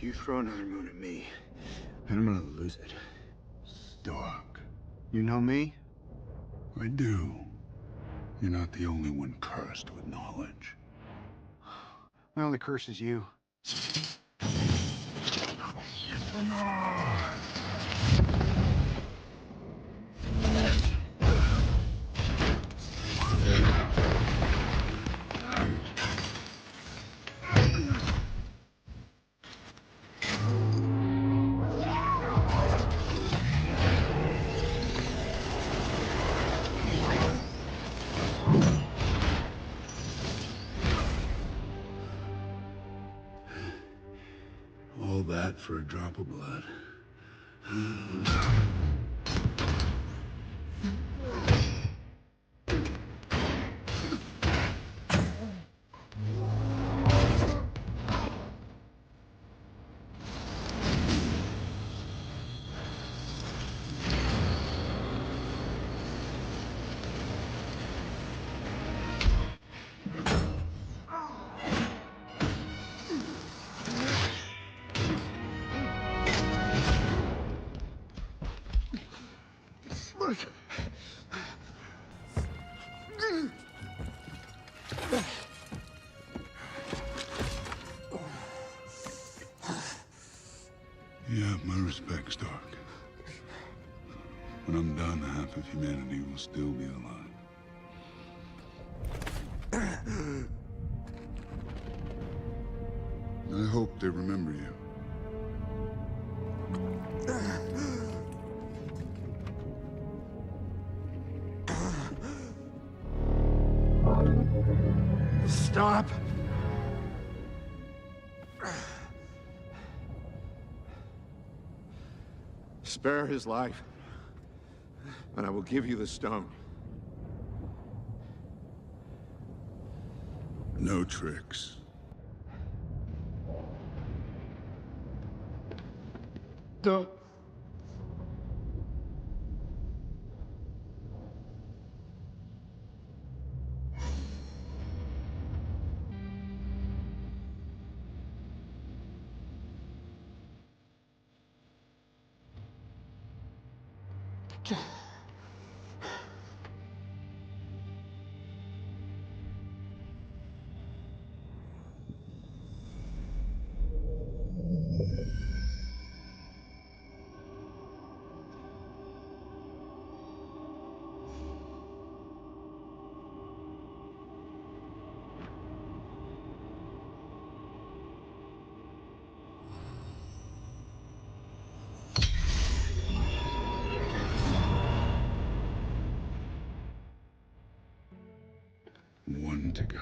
You throw another moon at me, and I'm gonna lose it. Stark. You know me? I do. You're not the only one cursed with knowledge. My only curse is you. All that for a drop of blood. You have my respect, Stark. When I'm done, half of humanity will still be alive. I hope they remember you. Stop! Spare his life, and I will give you the stone. No tricks. Don't. One to go.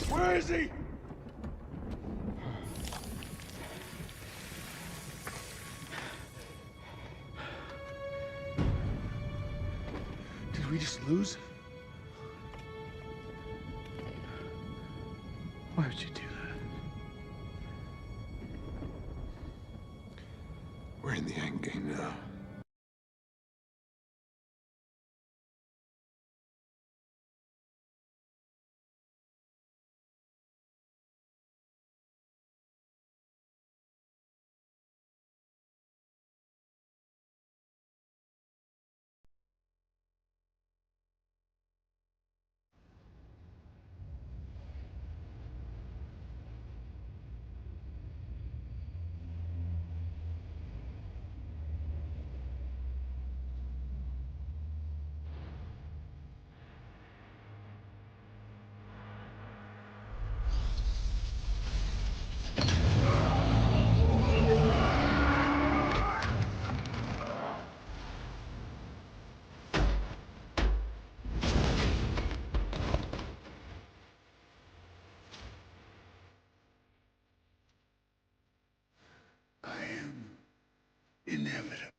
Where is he? Did we just lose? Why would you do that? We're in the end game now. I am inevitable.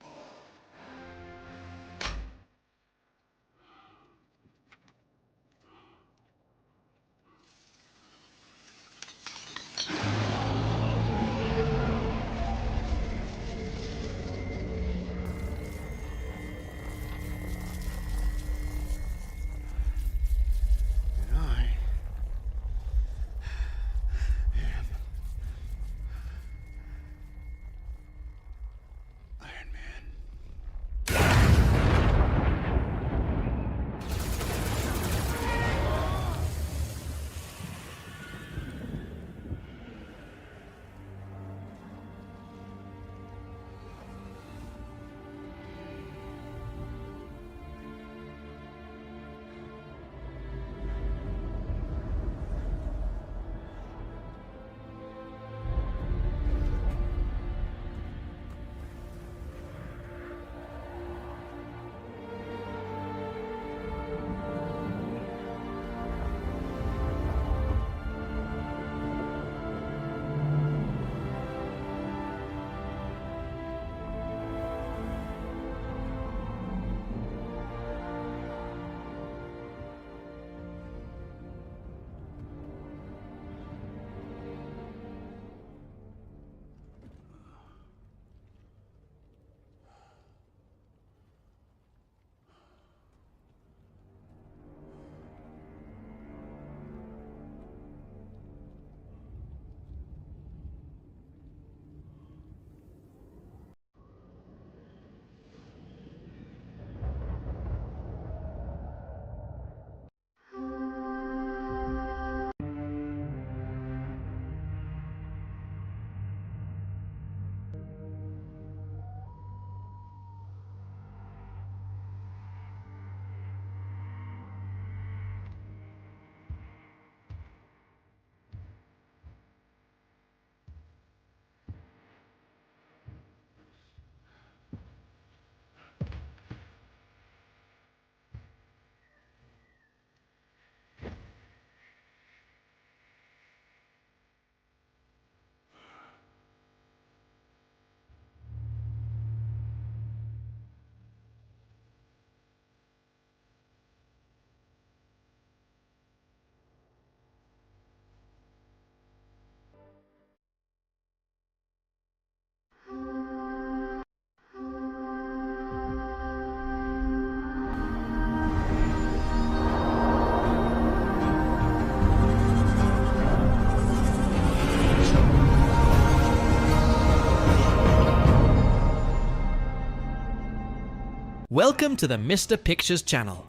Welcome to the Mr. Pictures channel.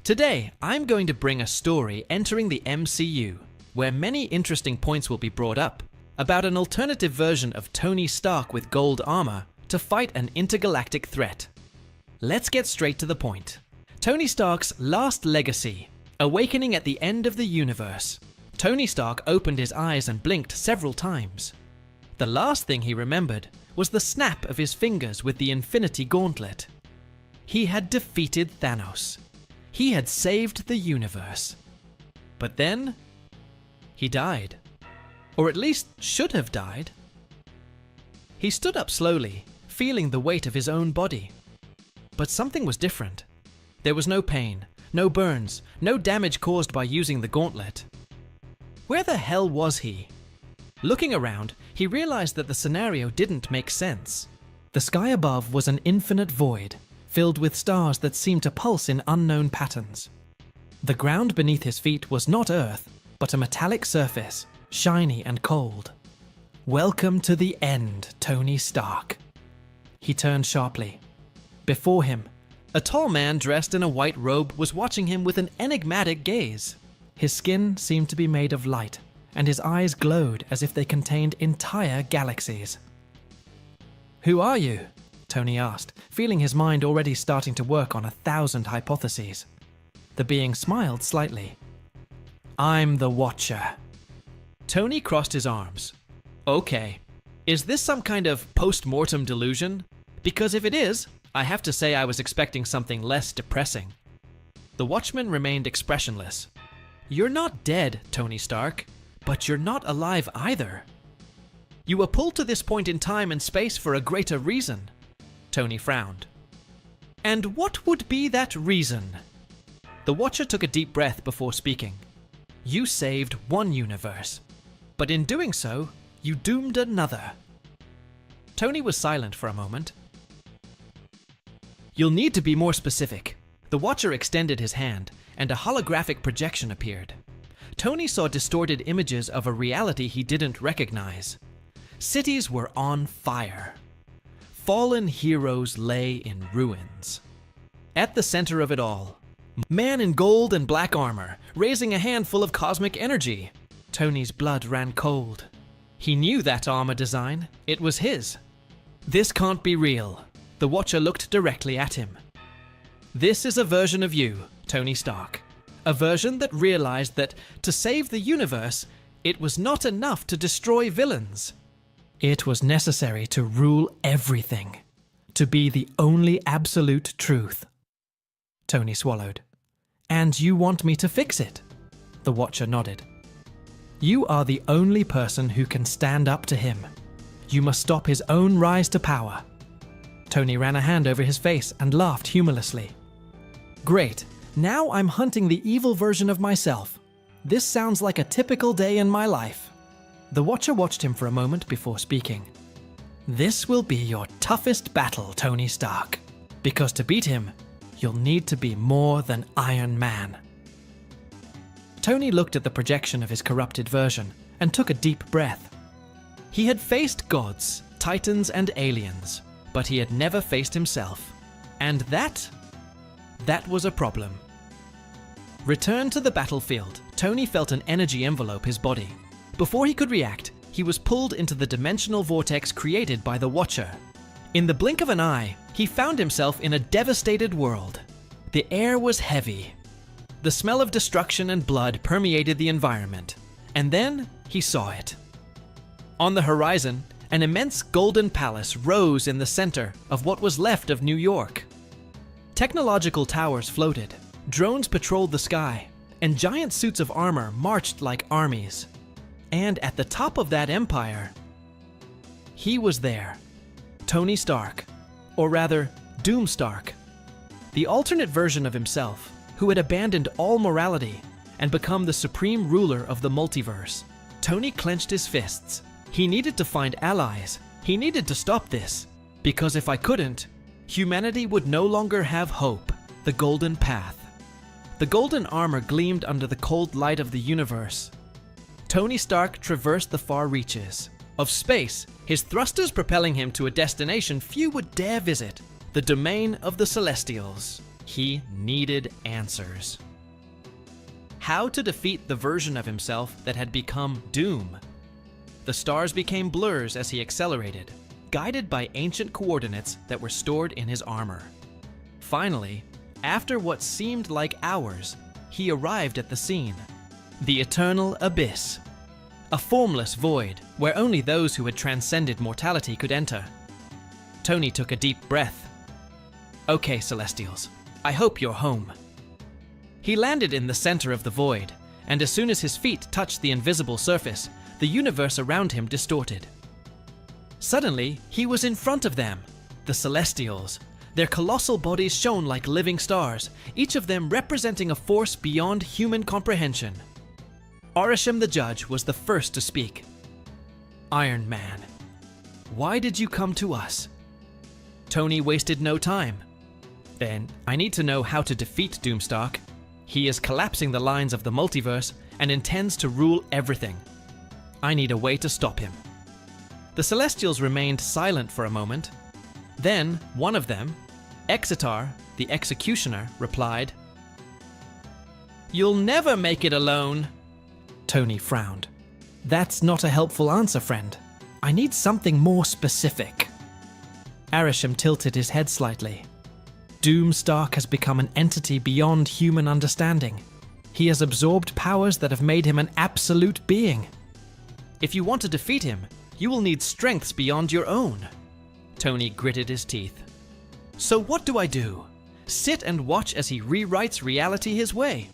Today, I'm going to bring a story entering the MCU, where many interesting points will be brought up, about an alternative version of Tony Stark with gold armor to fight an intergalactic threat. Let's get straight to the point. Tony Stark's last legacy, awakening at the end of the universe. Tony Stark opened his eyes and blinked several times. The last thing he remembered was the snap of his fingers with the Infinity Gauntlet. He had defeated Thanos. He had saved the universe. But then, he died. Or at least should have died. He stood up slowly, feeling the weight of his own body. But something was different. There was no pain, no burns, no damage caused by using the gauntlet. Where the hell was he? Looking around, he realized that the scenario didn't make sense. The sky above was an infinite void, filled with stars that seemed to pulse in unknown patterns. The ground beneath his feet was not Earth, but a metallic surface, shiny and cold. Welcome to the end, Tony Stark. He turned sharply. Before him, a tall man dressed in a white robe was watching him with an enigmatic gaze. His skin seemed to be made of light, and his eyes glowed as if they contained entire galaxies. "Who are you?" Tony asked, feeling his mind already starting to work on 1,000 hypotheses. The being smiled slightly. "I'm the Watcher." Tony crossed his arms. Okay, is this some kind of post-mortem delusion? Because if it is, I have to say I was expecting something less depressing. The Watchman remained expressionless. "You're not dead, Tony Stark, but you're not alive either. You were pulled to this point in time and space for a greater reason." Tony frowned. "And what would be that reason?" The Watcher took a deep breath before speaking. "You saved one universe, but in doing so, you doomed another." Tony was silent for a moment. "You'll need to be more specific." The Watcher extended his hand, and a holographic projection appeared. Tony saw distorted images of a reality he didn't recognize. Cities were on fire. Fallen heroes lay in ruins. At the center of it all, man in gold and black armor, raising a handful of cosmic energy. Tony's blood ran cold. He knew that armor design. It was his. "This can't be real." The Watcher looked directly at him. "This is a version of you, Tony Stark. A version that realized that to save the universe, it was not enough to destroy villains. It was necessary to rule everything, to be the only absolute truth." Tony swallowed. "And you want me to fix it?" The Watcher nodded. "You are the only person who can stand up to him. You must stop his own rise to power." Tony ran a hand over his face and laughed humorlessly. "Great, now I'm hunting the evil version of myself. This sounds like a typical day in my life." The Watcher watched him for a moment before speaking. "This will be your toughest battle, Tony Stark, because to beat him, you'll need to be more than Iron Man." Tony looked at the projection of his corrupted version and took a deep breath. He had faced gods, titans, and aliens, but he had never faced himself. And that was a problem. Returned to the battlefield, Tony felt an energy envelope his body. Before he could react, he was pulled into the dimensional vortex created by the Watcher. In the blink of an eye, he found himself in a devastated world. The air was heavy. The smell of destruction and blood permeated the environment. And then he saw it. On the horizon, an immense golden palace rose in the center of what was left of New York. Technological towers floated, drones patrolled the sky, and giant suits of armor marched like armies. And at the top of that empire, he was there. Tony Stark, or rather, Doom Stark. The alternate version of himself, who had abandoned all morality and become the supreme ruler of the multiverse. Tony clenched his fists. He needed to find allies. He needed to stop this. Because if I couldn't, humanity would no longer have hope. The golden path. The golden armor gleamed under the cold light of the universe. Tony Stark traversed the far reaches of space, his thrusters propelling him to a destination few would dare visit. the domain of the Celestials. He needed answers. How to defeat the version of himself that had become Doom. The stars became blurs as he accelerated, guided by ancient coordinates that were stored in his armor. Finally, after what seemed like hours, he arrived at the scene. The Eternal Abyss. A formless void where only those who had transcended mortality could enter. Tony took a deep breath. Okay, Celestials, I hope you're home. He landed in the center of the void, and as soon as his feet touched the invisible surface, the universe around him distorted. Suddenly, he was in front of them, the Celestials. Their colossal bodies shone like living stars, each of them representing a force beyond human comprehension. Arishem the Judge was the first to speak. Iron Man, why did you come to us? Tony wasted no time. Then, I need to know how to defeat Doomstark. He is collapsing the lines of the multiverse and intends to rule everything. I need a way to stop him. The Celestials remained silent for a moment. Then, one of them, Exitar, the Executioner, replied, "You'll never make it alone." Tony frowned. That's not a helpful answer, friend. I need something more specific. Arishem tilted his head slightly. Doomstark has become an entity beyond human understanding. He has absorbed powers that have made him an absolute being. If you want to defeat him, you will need strengths beyond your own. Tony gritted his teeth. So what do I do? Sit and watch as he rewrites reality his way?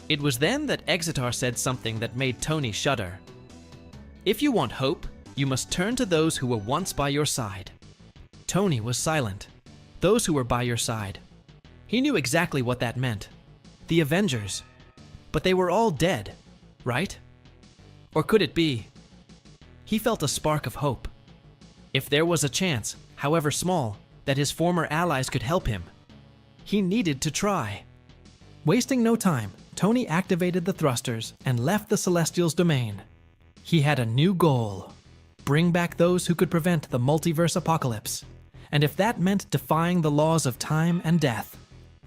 It was then that Exitar said something that made Tony shudder. If you want hope, you must turn to those who were once by your side. Tony was silent. Those who were by your side. He knew exactly what that meant. The Avengers. But they were all dead, right? Or could it be? He felt a spark of hope. If there was a chance, however small, that his former allies could help him, he needed to try. Wasting no time, Tony activated the thrusters and left the Celestials' domain. He had a new goal. Bring back those who could prevent the multiverse apocalypse. And if that meant defying the laws of time and death,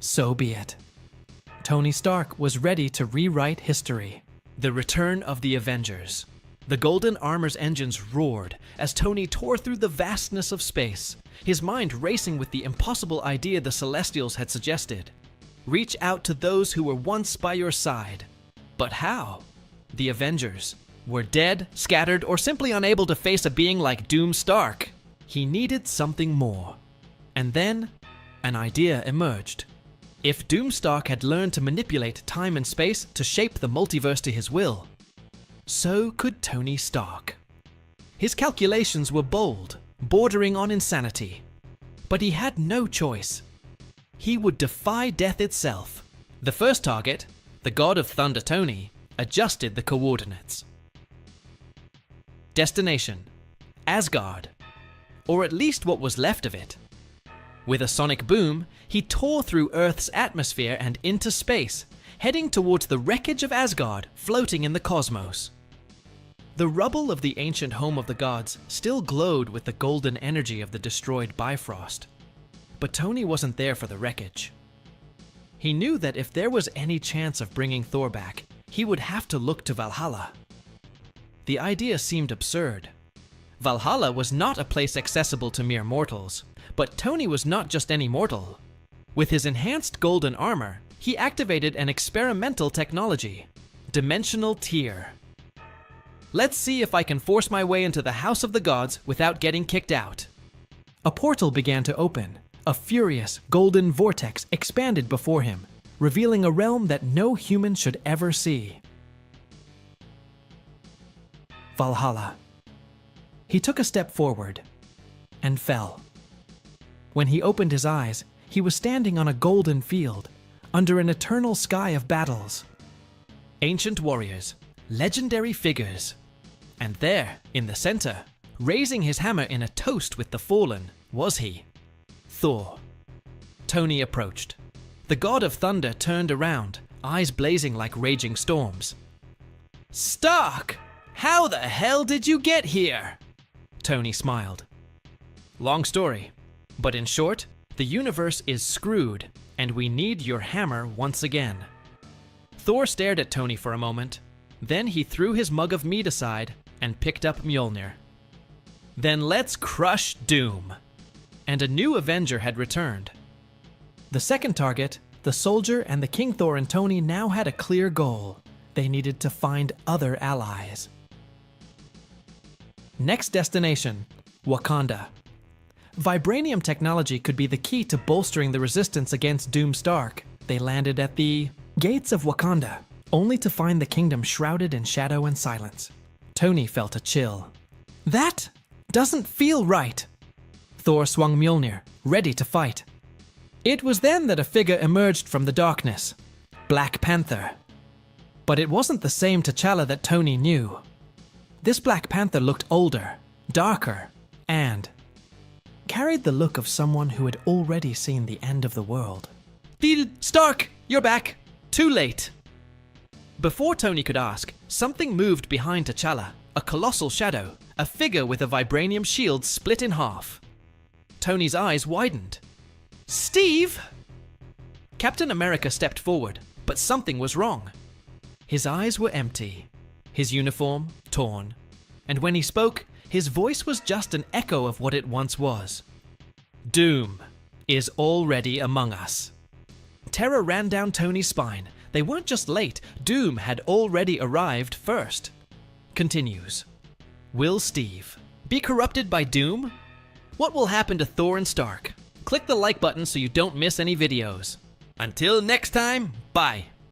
so be it. Tony Stark was ready to rewrite history. The return of the Avengers. The Golden Armor's engines roared as Tony tore through the vastness of space, his mind racing with the impossible idea the Celestials had suggested. Reach out to those who were once by your side. But how? The Avengers were dead, scattered, or simply unable to face a being like Doomstark. He needed something more. And then, an idea emerged. If Doomstark had learned to manipulate time and space to shape the multiverse to his will, so could Tony Stark. His calculations were bold, bordering on insanity. But he had no choice. He would defy death itself. The first target, the God of Thunder Tony, adjusted the coordinates. Destination: Asgard. Or at least what was left of it. With a sonic boom, he tore through Earth's atmosphere and into space, heading towards the wreckage of Asgard floating in the cosmos. The rubble of the ancient home of the gods still glowed with the golden energy of the destroyed Bifrost. But Tony wasn't there for the wreckage. He knew that if there was any chance of bringing Thor back, he would have to look to Valhalla. The idea seemed absurd. Valhalla was not a place accessible to mere mortals, but Tony was not just any mortal. With his enhanced golden armor, he activated an experimental technology, Dimensional Tier. Let's see if I can force my way into the House of the Gods without getting kicked out. A portal began to open. A furious, golden vortex expanded before him, revealing a realm that no human should ever see. Valhalla. He took a step forward and fell. When he opened his eyes, he was standing on a golden field, under an eternal sky of battles. Ancient warriors, legendary figures. And there, in the center, raising his hammer in a toast with the fallen, was he, Thor. Tony approached. The God of Thunder turned around, eyes blazing like raging storms. "Stark! How the hell did you get here?" Tony smiled. Long story, but in short, The universe is screwed, and we need your hammer once again. Thor stared at Tony for a moment. Then he threw his mug of mead aside and picked up Mjolnir. Then let's crush Doom. And a new Avenger had returned. The second target, the soldier and the King Thor and Tony now had a clear goal. They needed to find other allies. Next destination, Wakanda. Vibranium technology could be the key to bolstering the resistance against Doom Stark. They landed at the gates of Wakanda, only to find the kingdom shrouded in shadow and silence. Tony felt a chill. That doesn't feel right. Thor swung Mjolnir, ready to fight. It was then that a figure emerged from the darkness. Black Panther. But it wasn't the same T'Challa that Tony knew. This Black Panther looked older, darker, and carried the look of someone who had already seen the end of the world. Stark, you're back. Too late. Before Tony could ask, something moved behind T'Challa, a colossal shadow, a figure with a vibranium shield split in half. Tony's eyes widened. Steve! Captain America stepped forward, but something was wrong. His eyes were empty, his uniform torn, and when he spoke, his voice was just an echo of what it once was. Doom is already among us. Terror ran down Tony's spine. They weren't just late, Doom had already arrived first. Continues. Will Steve be corrupted by Doom? What will happen to Thor and Stark? Click the like button so you don't miss any videos. Until next time, bye.